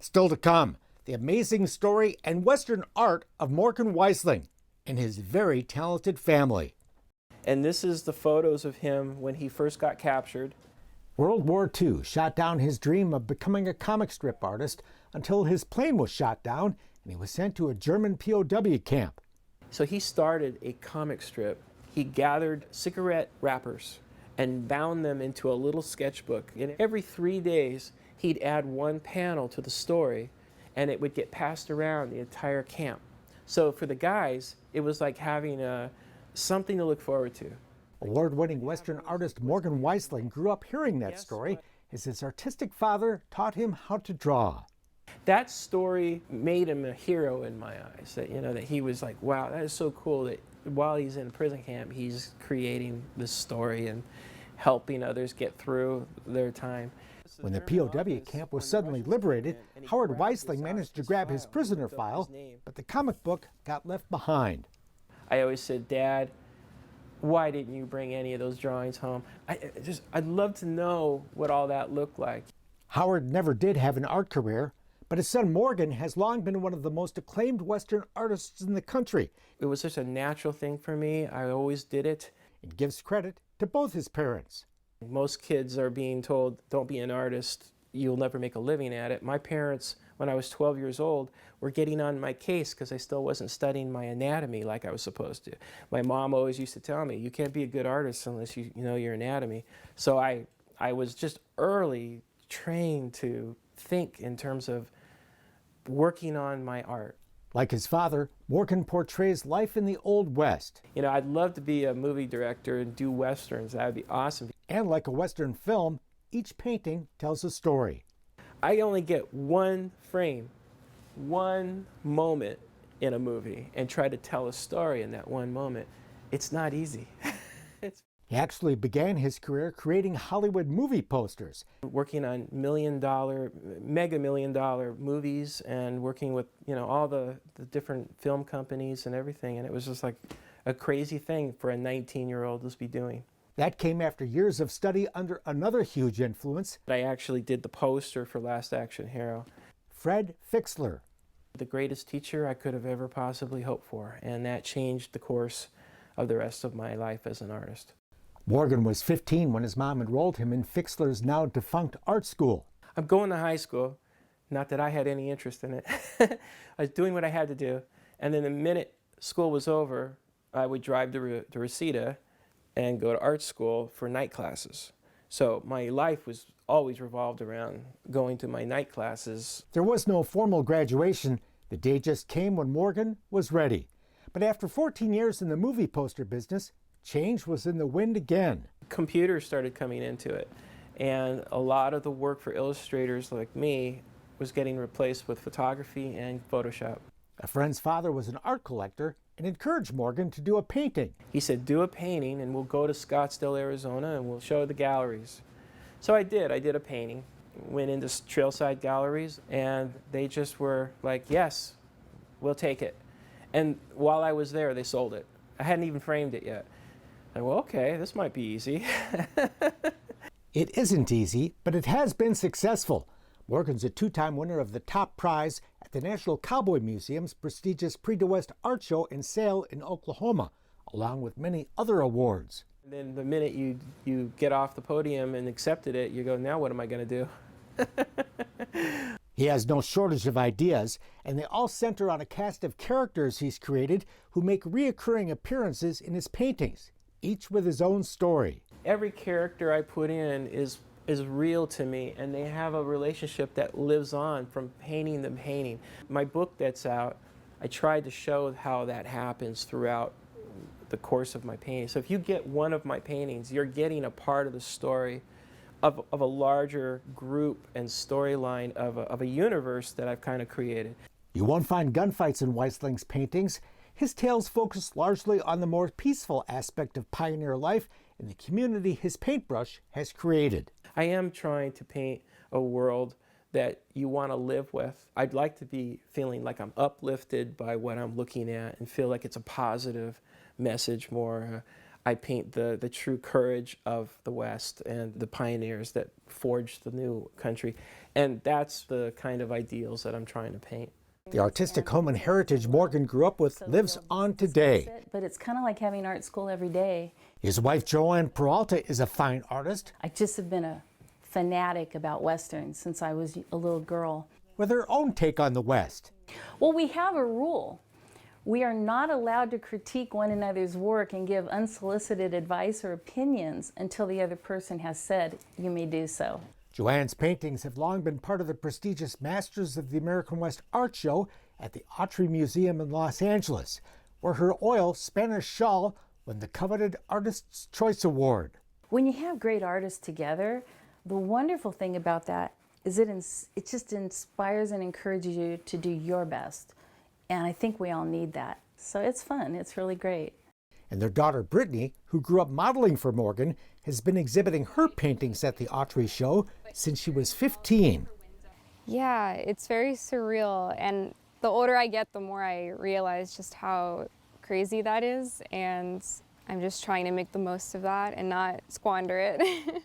Still to come, the amazing story and Western art of Morgan Weistling and his very talented family. And this is the photos of him when he first got captured. World War II shot down his dream of becoming a comic strip artist until his plane was shot down and he was sent to a German POW camp. So he started a comic strip. He gathered cigarette wrappers and bound them into a little sketchbook. And every 3 days, he'd add one panel to the story, and it would get passed around the entire camp. So for the guys, it was like having something to look forward to. Award-winning Western artist Morgan Weistling grew up hearing that story as his artistic father taught him how to draw. That story made him a hero in my eyes. That he was like, wow, that is so cool that while he's in prison camp, he's creating this story and helping others get through their time. When the POW camp was suddenly liberated, Howard Weistling managed to grab his prisoner file, but the comic book got left behind. I always said, Dad, why didn't you bring any of those drawings home? I'd love to know what all that looked like. Howard never did have an art career, but his son Morgan has long been one of the most acclaimed Western artists in the country. It was just a natural thing for me. I always did it. It gives credit to both his parents. Most kids are being told, don't be an artist, you'll never make a living at it. My parents, when I was 12 years old, were getting on my case because I still wasn't studying my anatomy like I was supposed to. My mom always used to tell me, you can't be a good artist unless you know your anatomy. So I was just early trained to think in terms of working on my art. Like his father, Morgan portrays life in the Old West. I'd love to be a movie director and do Westerns. That would be awesome. And like a Western film, each painting tells a story. I only get one frame, one moment in a movie, and try to tell a story in that one moment. It's not easy. He actually began his career creating Hollywood movie posters. Working on mega million dollar movies and working with all the different film companies and everything, and it was just like a crazy thing for a 19-year-old to be doing. That came after years of study under another huge influence. I actually did the poster for Last Action Hero. Fred Fixler. The greatest teacher I could have ever possibly hoped for, and that changed the course of the rest of my life as an artist. Morgan was 15 when his mom enrolled him in Fixler's now defunct art school. I'm going to high school, not that I had any interest in it. I was doing what I had to do, and then the minute school was over, I would drive to Reseda and go to art school for night classes. So my life was always revolved around going to my night classes. There was no formal graduation. The day just came when Morgan was ready. But after 14 years in the movie poster business, change was in the wind again. Computers started coming into it, and a lot of the work for illustrators like me was getting replaced with photography and Photoshop. A friend's father was an art collector and encouraged Morgan to do a painting. He said, do a painting and we'll go to Scottsdale, Arizona and we'll show the galleries. So I did a painting, went into trailside galleries, and they just were like, yes, we'll take it. And while I was there, they sold it. I hadn't even framed it yet. Well, okay, this might be easy. It isn't easy, but it has been successful. Morgan's a two-time winner of the top prize at the National Cowboy Museum's prestigious Prix de West art show and sale in Oklahoma, along with many other awards. And then the minute you get off the podium and accepted it, you go, now what am I going to do? He has no shortage of ideas, and they all center on a cast of characters he's created who make reoccurring appearances in his paintings, each with his own story. Every character I put in is real to me, and they have a relationship that lives on from painting to painting. My book that's out, I tried to show how that happens throughout the course of my painting. So if you get one of my paintings, you're getting a part of the story of a larger group and storyline of a universe that I've kind of created. You won't find gunfights in Weistling's paintings. His tales focus largely on the more peaceful aspect of pioneer life in the community his paintbrush has created. I am trying to paint a world that you want to live with. I'd like to be feeling like I'm uplifted by what I'm looking at and feel like it's a positive message more. I paint the true courage of the West and the pioneers that forged the new country. And that's the kind of ideals that I'm trying to paint. The artistic home and heritage Morgan grew up with lives on today. But it's kind of like having art school every day. His wife, Joanne Peralta, is a fine artist. I just have been a fanatic about Westerns since I was a little girl. With her own take on the West. Well, we have a rule. We are not allowed to critique one another's work and give unsolicited advice or opinions until the other person has said you may do so. Joanne's paintings have long been part of the prestigious Masters of the American West art show at the Autry Museum in Los Angeles, where her oil Spanish shawl won the coveted Artist's Choice Award. When you have great artists together, the wonderful thing about that is it just inspires and encourages you to do your best. And I think we all need that. So it's fun. It's really great. And their daughter, Brittany, who grew up modeling for Morgan, has been exhibiting her paintings at the Autry show since she was 15. Yeah, it's very surreal. And the older I get, the more I realize just how crazy that is. And I'm just trying to make the most of that and not squander it.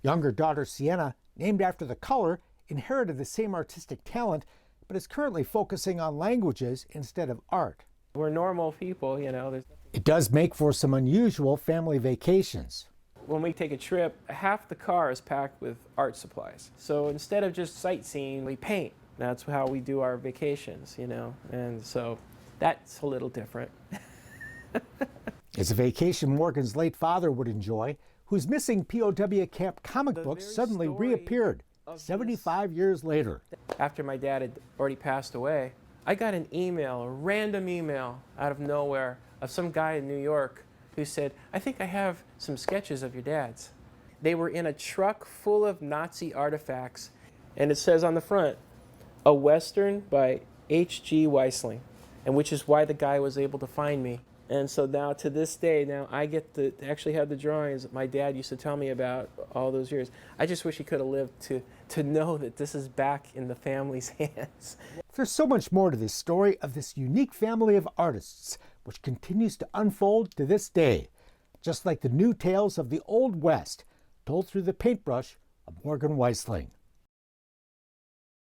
Younger daughter, Sienna, named after the color, inherited the same artistic talent, but is currently focusing on languages instead of art. We're normal people, you know. It does make for some unusual family vacations. When we take a trip, half the car is packed with art supplies. So instead of just sightseeing, we paint. That's how we do our vacations, you know. And so that's a little different. It's a vacation Morgan's late father would enjoy, whose missing POW camp comic books suddenly reappeared 75 years later. After my dad had already passed away, I got an email, a random email out of nowhere of some guy in New York who said, "I think I have some sketches of your dad's." They were in a truck full of Nazi artifacts, and it says on the front, "A Western by H.G. Weistling," and which is why the guy was able to find me. And so now, to this day, now I get to actually have the drawings that my dad used to tell me about all those years. I just wish he could have lived to know that this is back in the family's hands. There's so much more to this story of this unique family of artists, which continues to unfold to this day, just like the new tales of the Old West, told through the paintbrush of Morgan Weistling.